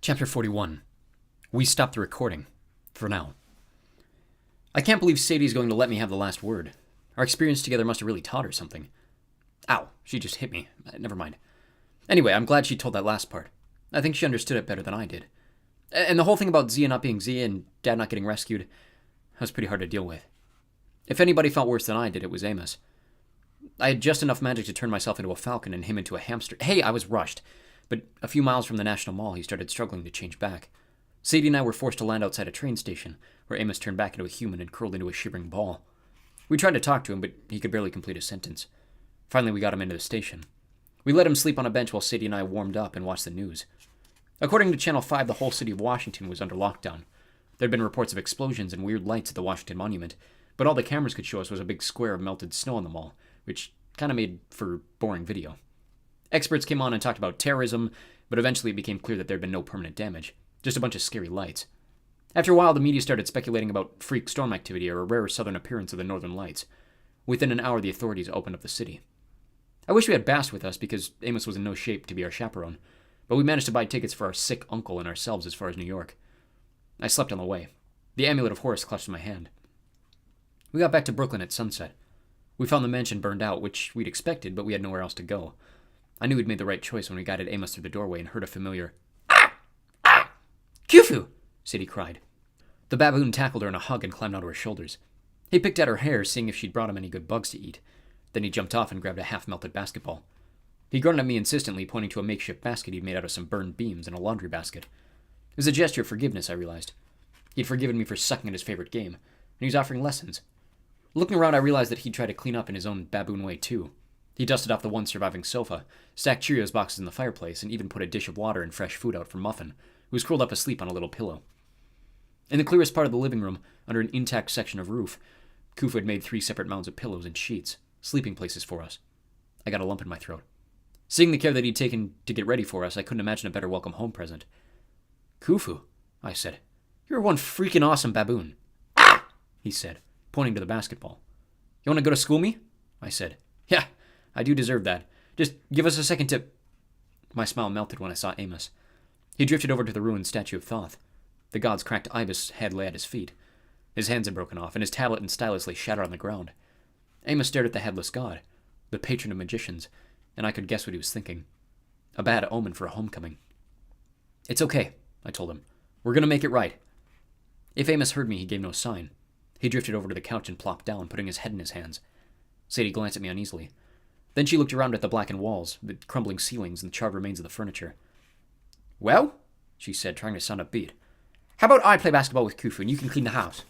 Chapter 41. We stopped the recording. For now. I can't believe Sadie's going to let me have the last word. Our experience together must have really taught her something. Ow, she just hit me. Never mind. Anyway, I'm glad she told that last part. I think she understood it better than I did. And the whole thing about Zia not being Zia and Dad not getting rescued was pretty hard to deal with. If anybody felt worse than I did, it was Amos. I had just enough magic to turn myself into a falcon and him into a hamster. Hey, I was rushed. But a few miles from the National Mall, he started struggling to change back. Sadie and I were forced to land outside a train station, where Amos turned back into a human and curled into a shivering ball. We tried to talk to him, but he could barely complete a sentence. Finally, we got him into the station. We let him sleep on a bench while Sadie and I warmed up and watched the news. According to Channel 5, the whole city of Washington was under lockdown. There had been reports of explosions and weird lights at the Washington Monument, but all the cameras could show us was a big square of melted snow on the mall, which kind of made for boring video. Experts came on and talked about terrorism, but eventually it became clear that there had been no permanent damage, just a bunch of scary lights. After a while, the media started speculating about freak storm activity or a rare southern appearance of the northern lights. Within an hour, the authorities opened up the city. I wish we had Bast with us because Amos was in no shape to be our chaperone, but we managed to buy tickets for our sick uncle and ourselves as far as New York. I slept on the way, the amulet of Horus clutched in my hand. We got back to Brooklyn at sunset. We found the mansion burned out, which we'd expected, but we had nowhere else to go. I knew we'd made the right choice when we guided Amos through the doorway and heard a familiar, "Ah! Ah! Khufu!" Sadie cried. The baboon tackled her in a hug and climbed onto her shoulders. He picked at her hair, seeing if she'd brought him any good bugs to eat. Then he jumped off and grabbed a half-melted basketball. He grunted at me insistently, pointing to a makeshift basket he'd made out of some burned beams and a laundry basket. It was a gesture of forgiveness, I realized. He'd forgiven me for sucking at his favorite game, and he was offering lessons. Looking around, I realized that he'd tried to clean up in his own baboon way, too. He dusted off the one surviving sofa, stacked Cheerios boxes in the fireplace, and even put a dish of water and fresh food out for Muffin, who was curled up asleep on a little pillow. In the clearest part of the living room, under an intact section of roof, Khufu had made 3 separate mounds of pillows and sheets, sleeping places for us. I got a lump in my throat. Seeing the care that he'd taken to get ready for us, I couldn't imagine a better welcome home present. "Khufu," I said, "you're one freaking awesome baboon." "Ah!" he said, pointing to the basketball. "You want to go to school me?" I said. "Yeah, I do deserve that. Just give us a second to..." My smile melted when I saw Amos. He drifted over to the ruined statue of Thoth. The god's cracked ibis head lay at his feet. His hands had broken off, and his tablet and stylus lay shattered on the ground. Amos stared at the headless god, the patron of magicians, and I could guess what he was thinking. A bad omen for a homecoming. "It's okay," I told him. "We're going to make it right." If Amos heard me, he gave no sign. He drifted over to the couch and plopped down, putting his head in his hands. Sadie glanced at me uneasily. Then she looked around at the blackened walls, the crumbling ceilings, and the charred remains of the furniture. "Well," she said, trying to sound upbeat, "how about I play basketball with Khufu and you can clean the house?"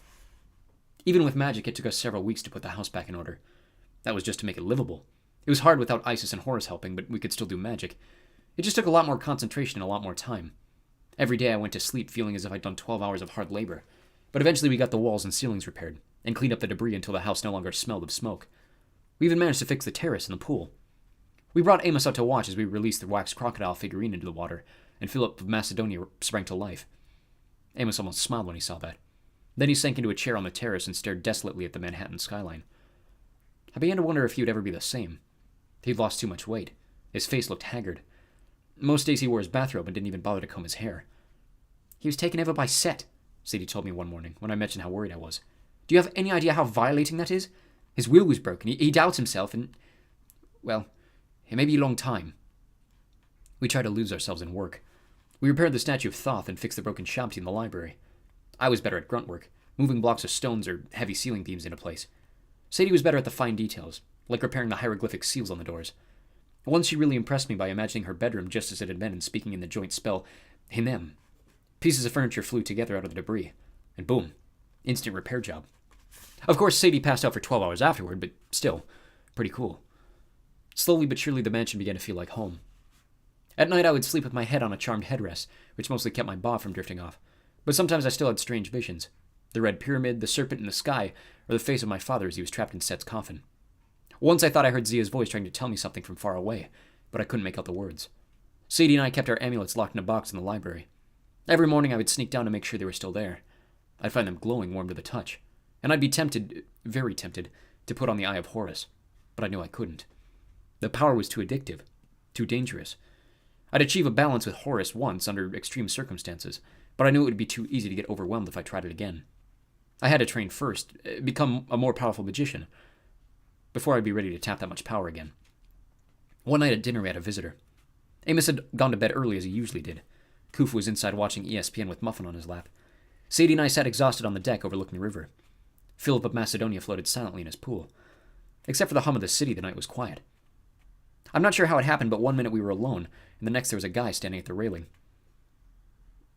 Even with magic, it took us several weeks to put the house back in order. That was just to make it livable. It was hard without Isis and Horus helping, but we could still do magic. It just took a lot more concentration and a lot more time. Every day I went to sleep feeling as if I'd done 12 hours of hard labor, but eventually we got the walls and ceilings repaired, and cleaned up the debris until the house no longer smelled of smoke. We even managed to fix the terrace and the pool. We brought Amos out to watch as we released the wax crocodile figurine into the water, and Philip of Macedonia sprang to life. Amos almost smiled when he saw that. Then he sank into a chair on the terrace and stared desolately at the Manhattan skyline. I began to wonder if he would ever be the same. He'd lost too much weight. His face looked haggard. Most days he wore his bathrobe and didn't even bother to comb his hair. "He was taken over by Set," Sadie told me one morning when I mentioned how worried I was. "Do you have any idea how violating that is? His will was broken. He doubts himself and... well, it may be a long time." We tried to lose ourselves in work. We repaired the statue of Thoth and fixed the broken shanty in the library. I was better at grunt work, moving blocks of stones or heavy ceiling beams into place. Sadie was better at the fine details, like repairing the hieroglyphic seals on the doors. Once she really impressed me by imagining her bedroom just as it had been and speaking in the joint spell, Hinem. Pieces of furniture flew together out of the debris, and boom, instant repair job. Of course, Sadie passed out for 12 hours afterward, but still, pretty cool. Slowly but surely the mansion began to feel like home. At night I would sleep with my head on a charmed headrest, which mostly kept my bob from drifting off, but sometimes I still had strange visions. The red pyramid, the serpent in the sky, or the face of my father as he was trapped in Set's coffin. Once I thought I heard Zia's voice trying to tell me something from far away, but I couldn't make out the words. Sadie and I kept our amulets locked in a box in the library. Every morning I would sneak down to make sure they were still there. I'd find them glowing warm to the touch, and I'd be tempted, very tempted, to put on the Eye of Horus, but I knew I couldn't. The power was too addictive, too dangerous. I'd achieve a balance with Horus once under extreme circumstances, but I knew it would be too easy to get overwhelmed if I tried it again. I had to train first, become a more powerful magician, before I'd be ready to tap that much power again. One night at dinner we had a visitor. Amos had gone to bed early as he usually did. Khufu was inside watching ESPN with Muffin on his lap. Sadie and I sat exhausted on the deck overlooking the river. Philip of Macedonia floated silently in his pool. Except for the hum of the city, the night was quiet. I'm not sure how it happened, but one minute we were alone, and the next there was a guy standing at the railing.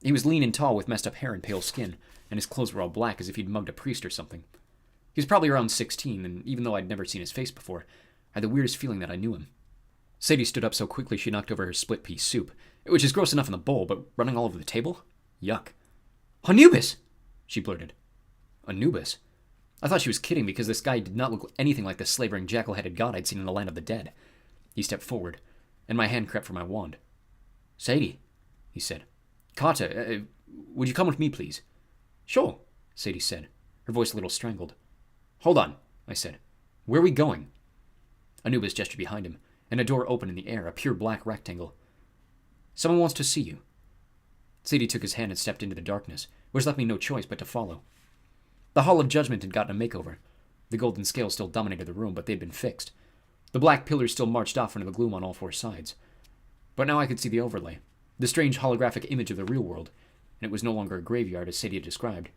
He was lean and tall with messed up hair and pale skin, and his clothes were all black as if he'd mugged a priest or something. He was probably around 16, and even though I'd never seen his face before, I had the weirdest feeling that I knew him. Sadie stood up so quickly she knocked over her split-pea soup, which is gross enough in the bowl, but running all over the table? Yuck. Anubis! She blurted. Anubis? I thought she was kidding because this guy did not look anything like the slavering jackal-headed god I'd seen in the land of the dead. He stepped forward, and my hand crept for my wand. Sadie, he said. Carter, would you come with me, please? Sure, Sadie said, her voice a little strangled. Hold on, I said. Where are we going? Anubis gestured behind him, and a door opened in the air, a pure black rectangle. Someone wants to see you. Sadie took his hand and stepped into the darkness, which left me no choice but to follow. The Hall of Judgment had gotten a makeover. The golden scale still dominated the room, but they'd been fixed. The black pillars still marched off into the gloom on all four sides. But now I could see the overlay, the strange holographic image of the real world, and it was no longer a graveyard as Sadie had described.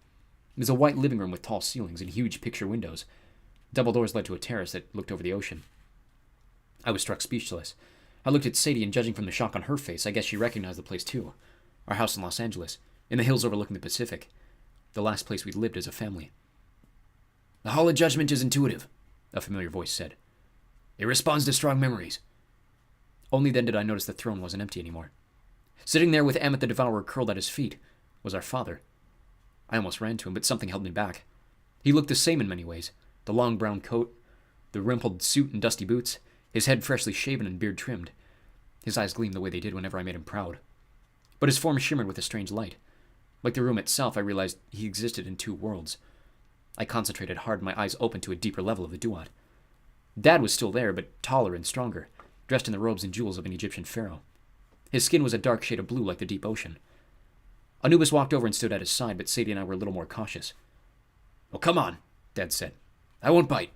It was a white living room with tall ceilings and huge picture windows. Double doors led to a terrace that looked over the ocean. I was struck speechless. I looked at Sadie, and judging from the shock on her face, I guess she recognized the place too. Our house in Los Angeles, in the hills overlooking the Pacific. The last place we'd lived as a family. The Hall of Judgment is intuitive, a familiar voice said. It responds to strong memories. Only then did I notice the throne wasn't empty anymore. Sitting there with Amit the Devourer curled at his feet was our father. I almost ran to him, but something held me back. He looked the same in many ways. The long brown coat, the rumpled suit and dusty boots, his head freshly shaven and beard trimmed. His eyes gleamed the way they did whenever I made him proud. But his form shimmered with a strange light. Like the room itself, I realized he existed in two worlds. I concentrated hard, my eyes opened to a deeper level of the duat. Dad was still there, but taller and stronger, dressed in the robes and jewels of an Egyptian pharaoh. His skin was a dark shade of blue like the deep ocean. Anubis walked over and stood at his side, but Sadie and I were a little more cautious. Oh, come on, Dad said. I won't bite.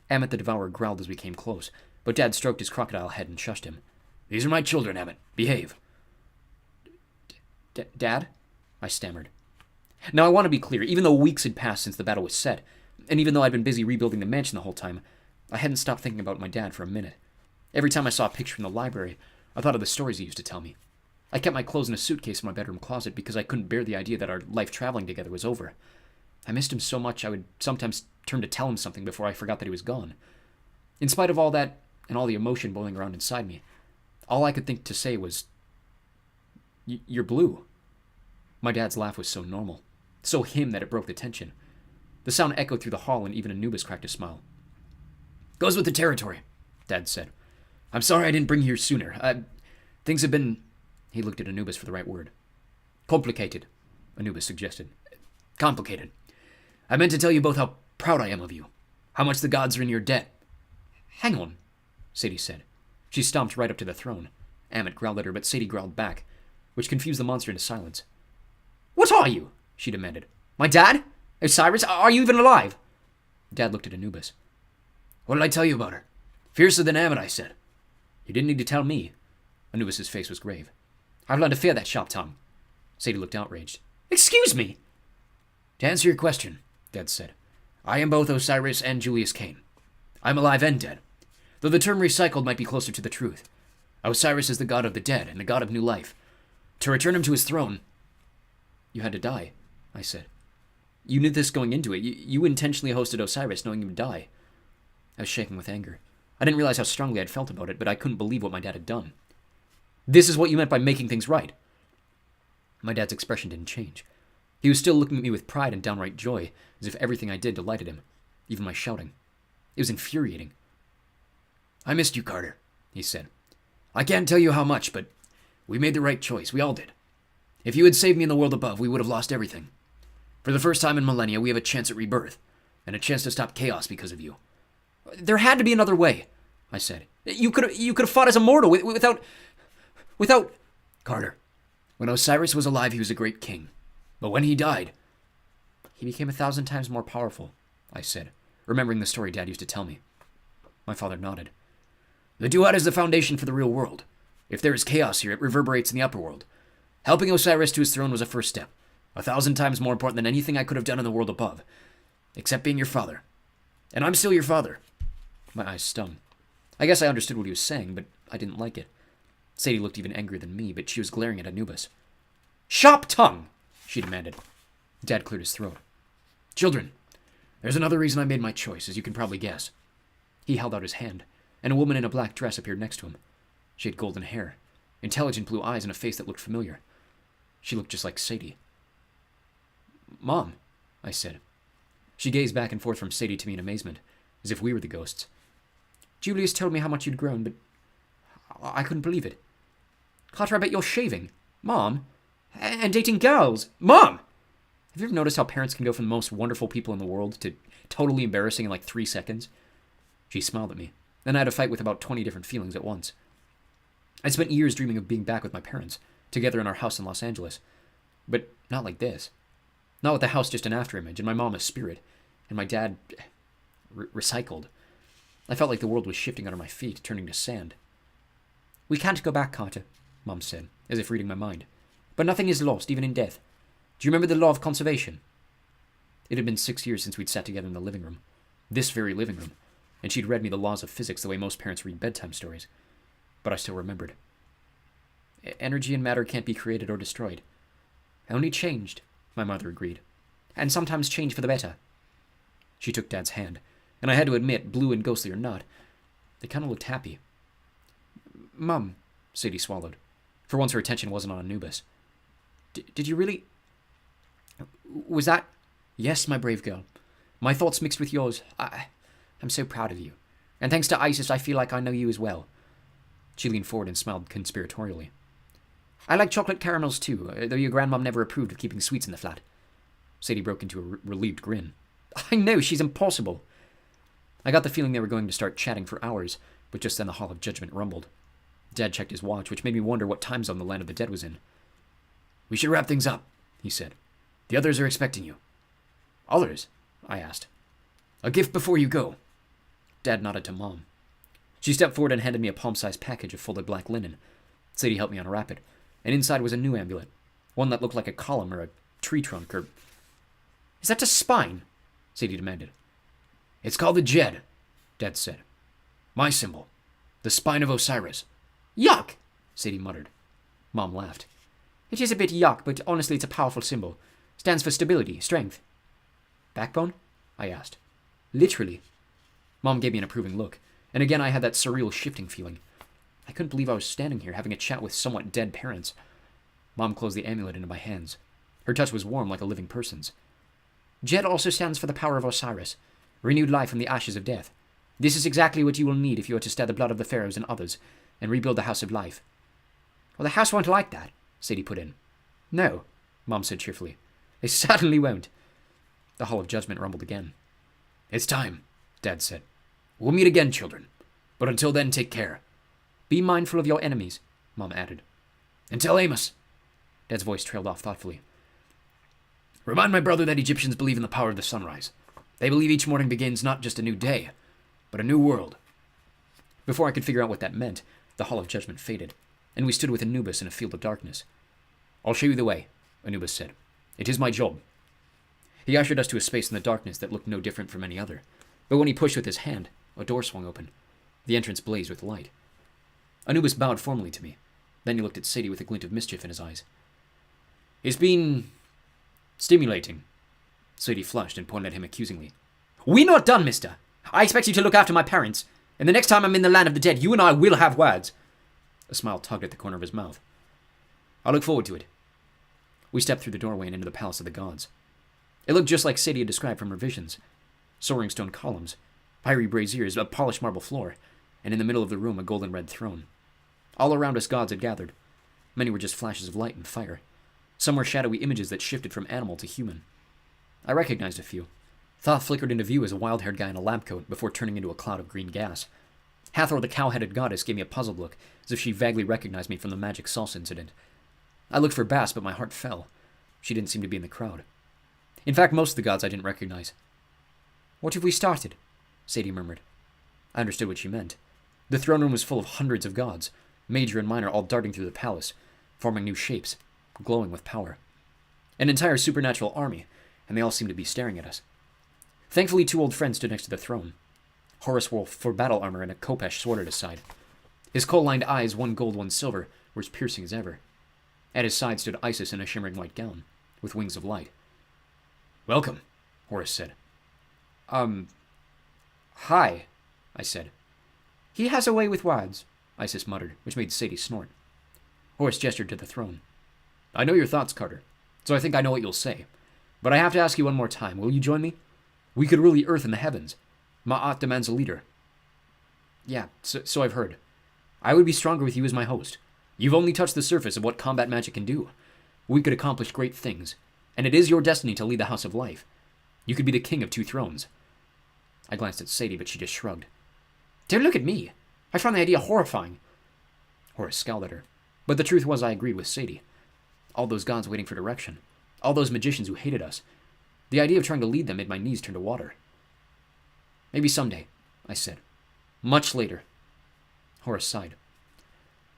Amit the Devourer growled as we came close, but Dad stroked his crocodile head and shushed him. These are my children, Amit. Behave. Dad? I stammered. Now, I want to be clear. Even though weeks had passed since the battle was set, and even though I'd been busy rebuilding the mansion the whole time, I hadn't stopped thinking about my dad for a minute. Every time I saw a picture from the library, I thought of the stories he used to tell me. I kept my clothes in a suitcase in my bedroom closet because I couldn't bear the idea that our life traveling together was over. I missed him so much I would sometimes turn to tell him something before I forgot that he was gone. In spite of all that and all the emotion boiling around inside me, all I could think to say was, You're blue. My dad's laugh was so normal, so him that it broke the tension. The sound echoed through the hall, and even Anubis cracked a smile. Goes with the territory, Dad said. I'm sorry I didn't bring you here sooner. Things have been... He looked at Anubis for the right word. Complicated, Anubis suggested. Complicated. I meant to tell you both how proud I am of you. How much the gods are in your debt. Hang on, Sadie said. She stomped right up to the throne. Amit growled at her, but Sadie growled back, which confused the monster into silence. What are you? She demanded. My dad? Osiris? Are you even alive? Dad looked at Anubis. What did I tell you about her? Fiercer than Amit, I said. You didn't need to tell me. Anubis's face was grave. I've learned to fear that sharp tongue. Sadie looked outraged. Excuse me. To answer your question, Dad said, I am both Osiris and Julius Cain. I'm alive and dead, though the term recycled might be closer to the truth. Osiris is the god of the dead and the god of new life. To return him to his throne... You had to die, I said. You knew this going into it. You intentionally hosted Osiris knowing he would die. I was shaking with anger. I didn't realize how strongly I'd felt about it, but I couldn't believe what my dad had done. This is what you meant by making things right. My dad's expression didn't change. He was still looking at me with pride and downright joy, as if everything I did delighted him, even my shouting. It was infuriating. I missed you, Carter, he said. I can't tell you how much, but we made the right choice. We all did. If you had saved me in the world above, we would have lost everything. For the first time in millennia, we have a chance at rebirth, and a chance to stop chaos because of you. There had to be another way, I said. You could have fought as a mortal without... Without... Carter, when Osiris was alive, he was a great king. But when he died... He became 1,000 times more powerful, I said, remembering the story Dad used to tell me. My father nodded. The duat is the foundation for the real world. If there is chaos here, it reverberates in the upper world. Helping Osiris to his throne was a first step, 1,000 times more important than anything I could have done in the world above, except being your father. And I'm still your father. My eyes stung. I guess I understood what he was saying, but I didn't like it. Sadie looked even angrier than me, but she was glaring at Anubis. Sharp tongue, she demanded. Dad cleared his throat. Children, there's another reason I made my choice, as you can probably guess. He held out his hand, and a woman in a black dress appeared next to him. She had golden hair, intelligent blue eyes, and a face that looked familiar. She looked just like Sadie. Mom, I said. She gazed back and forth from Sadie to me in amazement, as if we were the ghosts. Julius told me how much you'd grown, but I couldn't believe it. Carter, I bet you're shaving. Mom? And dating girls. Mom! Have you ever noticed how parents can go from the most wonderful people in the world to totally embarrassing in like 3 seconds? She smiled at me, and I had a fight with about 20 different feelings at once. I spent years dreaming of being back with my parents, together in our house in Los Angeles. But not like this. Not with the house just an afterimage, and my mom a spirit, and my dad... recycled. I felt like the world was shifting under my feet, turning to sand. We can't go back, Carter, Mom said, as if reading my mind. But nothing is lost, even in death. Do you remember the law of conservation? It had been 6 years since we'd sat together in the living room. This very living room. And she'd read me the laws of physics the way most parents read bedtime stories. But I still remembered. Energy and matter can't be created or destroyed. Only changed, my mother agreed. And sometimes change for the better. She took Dad's hand, and I had to admit, blue and ghostly or not, they kind of looked happy. Mum, Sadie swallowed. For once her attention wasn't on Anubis. Did you really... Was that... Yes, my brave girl. My thoughts mixed with yours. I'm so proud of you. And thanks to Isis, I feel like I know you as well. She leaned forward and smiled conspiratorially. I like chocolate caramels too, though your grandmom never approved of keeping sweets in the flat. Sadie broke into a relieved grin. I know, she's impossible. I got the feeling they were going to start chatting for hours, but just then the Hall of Judgment rumbled. Dad checked his watch, which made me wonder what time zone the land of the dead was in. We should wrap things up, he said. The others are expecting you. Others? I asked. A gift before you go. Dad nodded to Mom. She stepped forward and handed me a palm-sized package of folded black linen. Sadie helped me unwrap it, and inside was a new amulet, one that looked like a column or a tree trunk or... Is that a spine? Sadie demanded. It's called the Jed, Dad said. My symbol. The spine of Osiris. Yuck, Sadie muttered. Mom laughed. It is a bit yuck, but honestly it's a powerful symbol. Stands for stability, strength. Backbone? I asked. Literally. Mom gave me an approving look, and again I had that surreal shifting feeling. I couldn't believe I was standing here having a chat with somewhat dead parents. Mom closed the amulet into my hands. Her touch was warm like a living person's. Jed also stands for the power of Osiris, renewed life from the ashes of death. This is exactly what you will need if you are to stir the blood of the pharaohs and others, and rebuild the House of Life. Well, the house won't like that, Sadie put in. No, Mom said cheerfully. They certainly won't. The Hall of Judgment rumbled again. It's time, Dad said. We'll meet again, children. But until then, take care. Be mindful of your enemies, Mom added. And tell Amos. Dad's voice trailed off thoughtfully. Remind my brother that Egyptians believe in the power of the sunrise. They believe each morning begins not just a new day, but a new world. Before I could figure out what that meant, the Hall of Judgment faded, and we stood with Anubis in a field of darkness. I'll show you the way, Anubis said. It is my job. He ushered us to a space in the darkness that looked no different from any other, but when he pushed with his hand, a door swung open. The entrance blazed with light. Anubis bowed formally to me. Then he looked at Sadie with a glint of mischief in his eyes. It's been... stimulating. Sadie flushed and pointed at him accusingly. We're not done, mister. I expect you to look after my parents, and the next time I'm in the land of the dead, you and I will have words. A smile tugged at the corner of his mouth. I look forward to it. We stepped through the doorway and into the palace of the gods. It looked just like Sadie had described from her visions. Soaring stone columns, fiery braziers, a polished marble floor, and in the middle of the room a golden red throne. All around us gods had gathered. Many were just flashes of light and fire. Some were shadowy images that shifted from animal to human. I recognized a few. Thoth flickered into view as a wild-haired guy in a lab coat before turning into a cloud of green gas. Hathor, the cow-headed goddess, gave me a puzzled look, as if she vaguely recognized me from the magic sauce incident. I looked for Bass, but my heart fell. She didn't seem to be in the crowd. In fact, most of the gods I didn't recognize. "What have we started?" Sadie murmured. I understood what she meant. The throne room was full of hundreds of gods, major and minor, all darting through the palace, forming new shapes, glowing with power. An entire supernatural army, and they all seemed to be staring at us. Thankfully, 2 old friends stood next to the throne. Horus wore full battle armor and a khopesh sword at his side. His coal-lined eyes, one gold, one silver, were as piercing as ever. At his side stood Isis in a shimmering white gown, with wings of light. "Welcome," Horus said. Hi," I said. "He has a way with words," Isis muttered, which made Sadie snort. Horus gestured to the throne. "I know your thoughts, Carter, so I think I know what you'll say. But I have to ask you one more time. Will you join me? We could rule the earth and the heavens. Ma'at demands a leader." "Yeah, so I've heard. I would be stronger with you as my host. You've only touched the surface of what combat magic can do. We could accomplish great things, and it is your destiny to lead the House of Life. You could be the king of 2 thrones. I glanced at Sadie, but she just shrugged. "Don't look at me. I find the idea horrifying." Horus scowled at her. But the truth was I agreed with Sadie. All those gods waiting for direction. All those magicians who hated us. The idea of trying to lead them made my knees turn to water. "Maybe someday," I said. "Much later." Horus sighed.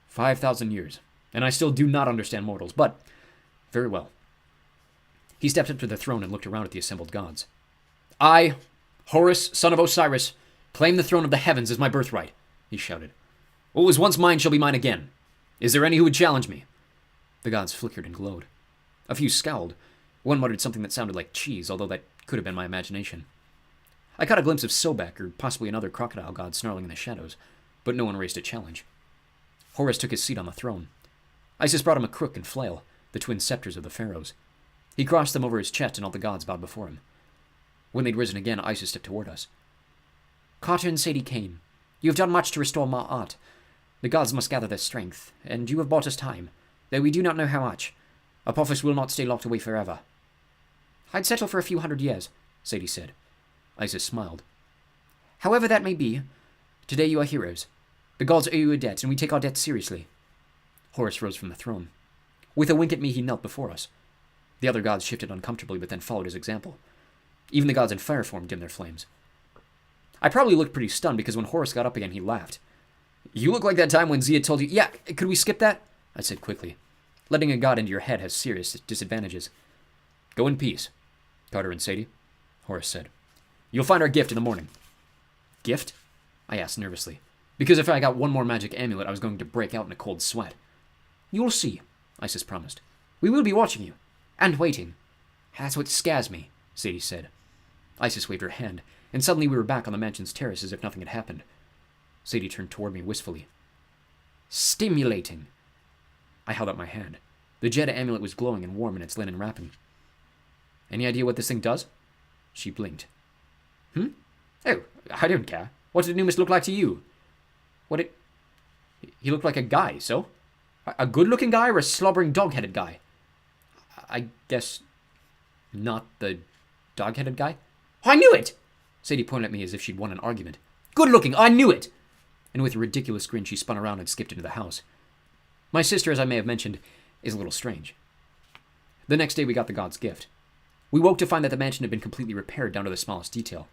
5,000 years, and I still do not understand mortals, but very well. He stepped up to the throne and looked around at the assembled gods. "I, Horus, son of Osiris, claim the throne of the heavens as my birthright," he shouted. "What was once mine shall be mine again. Is there any who would challenge me?" The gods flickered and glowed. A few scowled. One muttered something that sounded like cheese, although that could have been my imagination. I caught a glimpse of Sobek, or possibly another crocodile god snarling in the shadows, but no one raised a challenge. Horus took his seat on the throne. Isis brought him a crook and flail, the twin scepters of the pharaohs. He crossed them over his chest, and all the gods bowed before him. When they'd risen again, Isis stepped toward us. "Carter and Sadie Kane, you have done much to restore Ma'at. The gods must gather their strength, and you have bought us time, though we do not know how much. Apophis will not stay locked away forever." "I'd settle for a few 100 years," Sadie said. Isis smiled. "However that may be, today you are heroes. The gods owe you a debt, and we take our debt seriously." Horus rose from the throne. With a wink at me, he knelt before us. The other gods shifted uncomfortably, but then followed his example. Even the gods in fire form dimmed their flames. I probably looked pretty stunned, because when Horus got up again, he laughed. "You look like that time when Zia told you—" "Yeah, could we skip that?" I said quickly. Letting a god into your head has serious disadvantages. "Go in peace, Carter and Sadie," Horus said. "You'll find our gift in the morning." "Gift?" I asked nervously, because if I got one more magic amulet, I was going to break out in a cold sweat. "You'll see," Isis promised. "We will be watching you, and waiting." "That's what scares me," Sadie said. Isis waved her hand, and suddenly we were back on the mansion's terrace as if nothing had happened. Sadie turned toward me wistfully. "Stimulating." I held out my hand. The Jeddah amulet was glowing and warm in its linen wrapping. "Any idea what this thing does?" She blinked. "Oh, I don't care. What did Numis look like to you?" He looked like a guy, so? A good-looking guy or a slobbering dog-headed guy?" I guess not the dog-headed guy. "I knew it!" Sadie pointed at me as if she'd won an argument. "Good-looking, I knew it!" And with a ridiculous grin, she spun around and skipped into the house. My sister, as I may have mentioned, is a little strange. The next day we got the god's gift. We woke to find that the mansion had been completely repaired down to the smallest detail.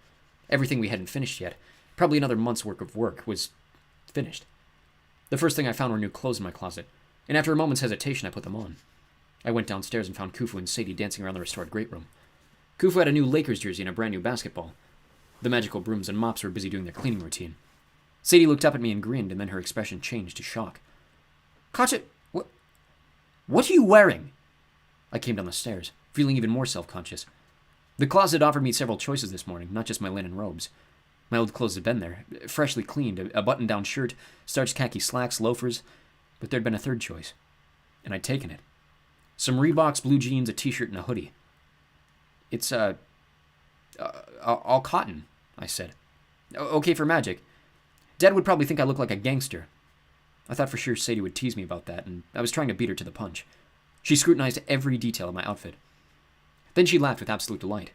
Everything we hadn't finished yet, probably another month's work of work, was finished. The first thing I found were new clothes in my closet, and after a moment's hesitation I put them on. I went downstairs and found Khufu and Sadie dancing around the restored great room. Khufu had a new Lakers jersey and a brand new basketball. The magical brooms and mops were busy doing their cleaning routine. Sadie looked up at me and grinned, and then her expression changed to shock. "Carter, what are you wearing?" I came down the stairs, feeling even more self-conscious. The closet offered me several choices this morning, not just my linen robes. My old clothes had been there, freshly cleaned, a button-down shirt, starched khaki slacks, loafers, but there'd been a third choice, and I'd taken it. Some Reeboks, blue jeans, a t-shirt, and a hoodie. "It's, all cotton," I said. "Okay for magic. Dad would probably think I look like a gangster." I thought for sure Sadie would tease me about that, and I was trying to beat her to the punch. She scrutinized every detail of my outfit. Then she laughed with absolute delight.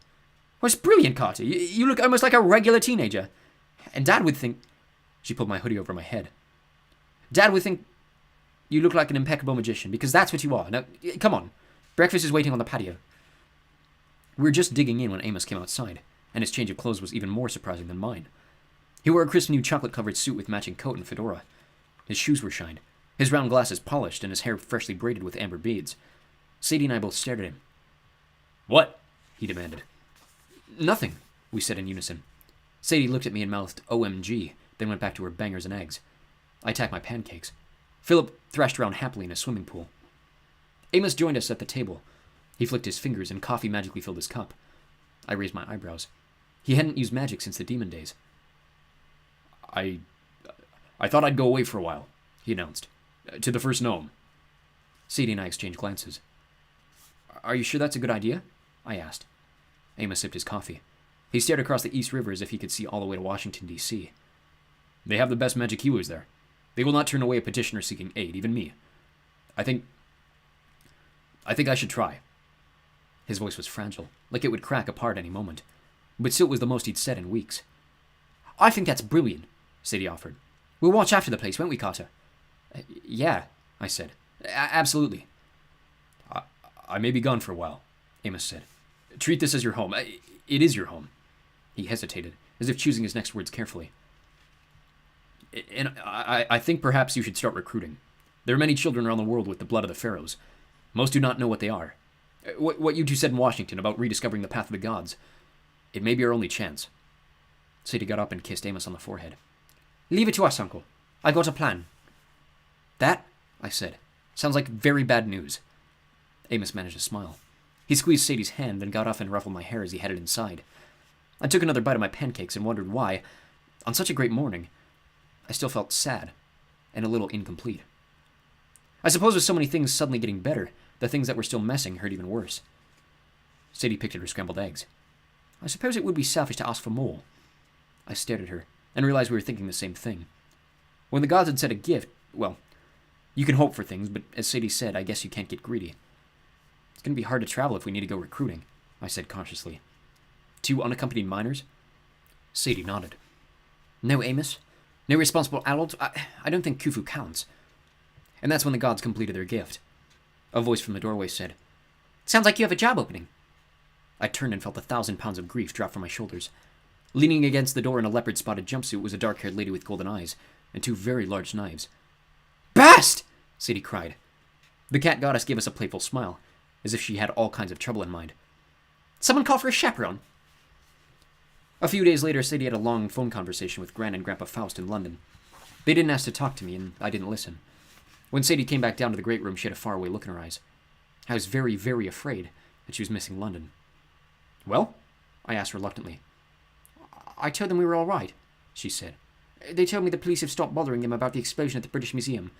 "Oh, it's brilliant, Carter. You look almost like a regular teenager. And Dad would think..." She pulled my hoodie over my head. Dad would think you look like an impeccable magician, because that's what you are. Now, come on. Breakfast is waiting on the patio. We were just digging in when Amos came outside, and his change of clothes was even more surprising than mine. He wore a crisp new chocolate-covered suit with matching coat and fedora. His shoes were shined, his round glasses polished, and his hair freshly braided with amber beads. Sadie and I both stared at him. "What?" he demanded. "Nothing," we said in unison. Sadie looked at me and mouthed OMG, then went back to her bangers and eggs. I attacked my pancakes. Philip thrashed around happily in a swimming pool. Amos joined us at the table. He flicked his fingers and coffee magically filled his cup. I raised my eyebrows. He hadn't used magic since the demon days. I thought I'd go away for a while," he announced. "To the first gnome." Sadie and I exchanged glances. "Are you sure that's a good idea?" I asked. Amos sipped his coffee. He stared across the East River as if he could see all the way to Washington, D.C. "They have the best magic healers there. They will not turn away a petitioner seeking aid, even me. I think I should try." His voice was fragile, like it would crack apart any moment, but still it was the most he'd said in weeks. "I think that's brilliant," Sadie offered. "We'll watch after the place, won't we, Carter?" Yeah, I said. Absolutely." I may be gone for a while," Amos said. "Treat this as your home. It is your home." He hesitated, as if choosing his next words carefully. "And I think perhaps you should start recruiting. There are many children around the world with the blood of the pharaohs. Most do not know what they are. What you two said in Washington about rediscovering the path of the gods. It may be our only chance." Sadie got up and kissed Amos on the forehead. "Leave it to us, Uncle. I got a plan." "That," I said, "sounds like very bad news." Amos managed a smile. He squeezed Sadie's hand, then got up and ruffled my hair as he headed inside. I took another bite of my pancakes and wondered why, on such a great morning, I still felt sad and a little incomplete. I suppose with so many things suddenly getting better, the things that were still messing hurt even worse. Sadie picked at her scrambled eggs. "I suppose it would be selfish to ask for more." I stared at her and realized we were thinking the same thing. When the gods had said a gift, well, you can hope for things, but as Sadie said, I guess you can't get greedy. "It's going to be hard to travel if we need to go recruiting," I said cautiously. "2 unaccompanied minors?" Sadie nodded. "No Amos? No responsible adult? I don't think Khufu counts." And that's when the gods completed their gift. A voice from the doorway said, "Sounds like you have a job opening." I turned and felt 1,000 pounds of grief drop from my shoulders. Leaning against the door in a leopard-spotted jumpsuit was a dark-haired lady with golden eyes and 2 very large knives. "Bast!" Sadie cried. The cat goddess gave us a playful smile, as if she had all kinds of trouble in mind. "Someone call for a chaperone." A few days later, Sadie had a long phone conversation with Gran and Grandpa Faust in London. They didn't ask to talk to me, and I didn't listen. When Sadie came back down to the great room, she had a faraway look in her eyes. I was very, very afraid that she was missing London. "Well?" I asked reluctantly. "I told them we were all right," she said. "They told me the police have stopped bothering them about the explosion at the British Museum.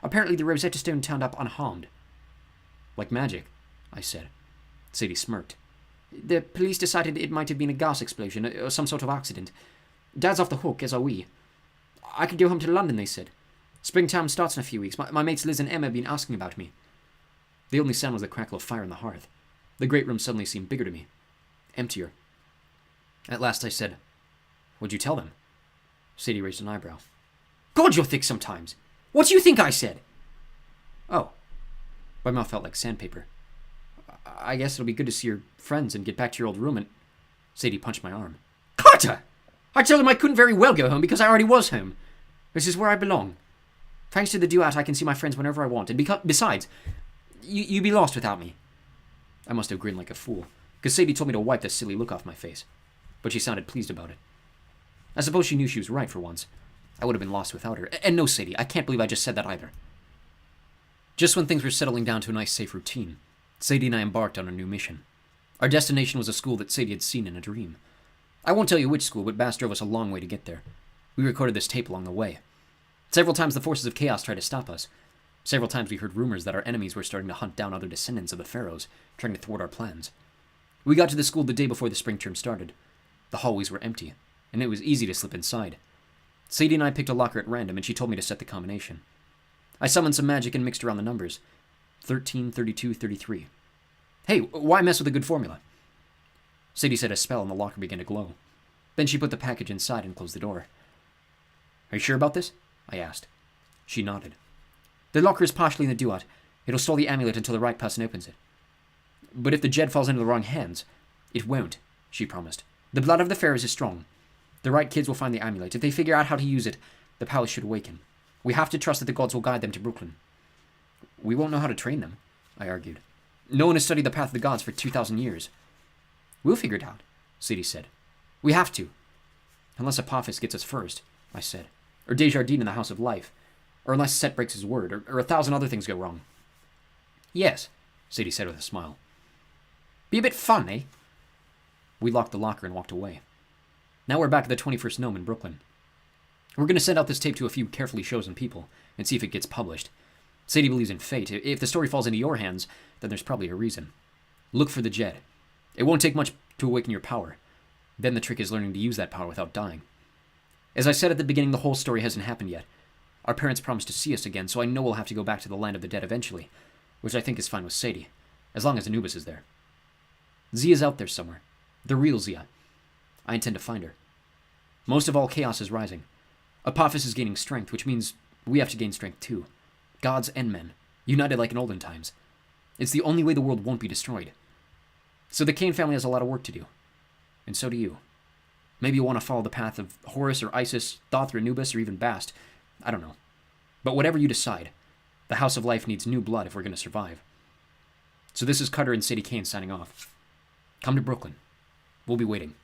Apparently the Rosetta Stone turned up unharmed." "Like magic," I said. Sadie smirked. "The police decided it might have been a gas explosion or some sort of accident. Dad's off the hook, as are we. I could go home to London, they said. Springtime starts in a few weeks. My mates Liz and Emma have been asking about me." The only sound was the crackle of fire in the hearth. The great room suddenly seemed bigger to me. Emptier. At last I said, "What'd you tell them?" Sadie raised an eyebrow. "God, you're thick sometimes. What do you think I said?" "Oh." My mouth felt like sandpaper. "I guess it'll be good to see your friends and get back to your old room and..." Sadie punched my arm. "Carter! I told him I couldn't very well go home because I already was home. This is where I belong. Thanks to the duat, I can see my friends whenever I want. And besides, you'd be lost without me." I must have grinned like a fool, because Sadie told me to wipe the silly look off my face. But she sounded pleased about it. I suppose she knew she was right for once. I would have been lost without her. And no, Sadie, I can't believe I just said that either. Just when things were settling down to a nice, safe routine, Sadie and I embarked on a new mission. Our destination was a school that Sadie had seen in a dream. I won't tell you which school, but Bass drove us a long way to get there. We recorded this tape along the way. Several times the forces of chaos tried to stop us. Several times we heard rumors that our enemies were starting to hunt down other descendants of the pharaohs, trying to thwart our plans. We got to the school the day before the spring term started. The hallways were empty, and it was easy to slip inside. Sadie and I picked a locker at random, and she told me to set the combination. I summoned some magic and mixed around the numbers. 13, 32, 33. Hey, why mess with a good formula? Sadie said a spell and the locker began to glow. Then she put the package inside and closed the door. Are you sure about this? I asked. She nodded. The locker is partially in the duat. It'll store the amulet until the right person opens it. But if the Jed falls into the wrong hands... It won't, she promised. The blood of the pharaohs is strong. The right kids will find the amulet. If they figure out how to use it, the palace should awaken. We have to trust that the gods will guide them to Brooklyn. We won't know how to train them, I argued. No one has studied the path of the gods for 2,000 years. We'll figure it out, Sadie said. We have to. Unless Apophis gets us first, I said. Or Desjardins in the House of Life. Or unless Set breaks his word, or 1,000 other things go wrong. Yes, Sadie said with a smile. Be a bit fun, eh? We locked the locker and walked away. Now we're back at the 21st Gnome in Brooklyn. We're going to send out this tape to a few carefully chosen people and see if it gets published. Sadie believes in fate. If the story falls into your hands, then there's probably a reason. Look for the Jed. It won't take much to awaken your power. Then the trick is learning to use that power without dying. As I said at the beginning, the whole story hasn't happened yet. Our parents promised to see us again, so I know we'll have to go back to the land of the dead eventually, which I think is fine with Sadie, as long as Anubis is there. Zia's out there somewhere. The real Zia. I intend to find her. Most of all, chaos is rising. Apophis is gaining strength, which means we have to gain strength too. Gods and men, united like in olden times. It's the only way the world won't be destroyed. So the Cain family has a lot of work to do. And so do you. Maybe you want to follow the path of Horus or Isis, Thoth or Anubis, or even Bast. I don't know. But whatever you decide, the House of Life needs new blood if we're going to survive. So this is Cutter and Sadie Cain signing off. Come to Brooklyn. We'll be waiting.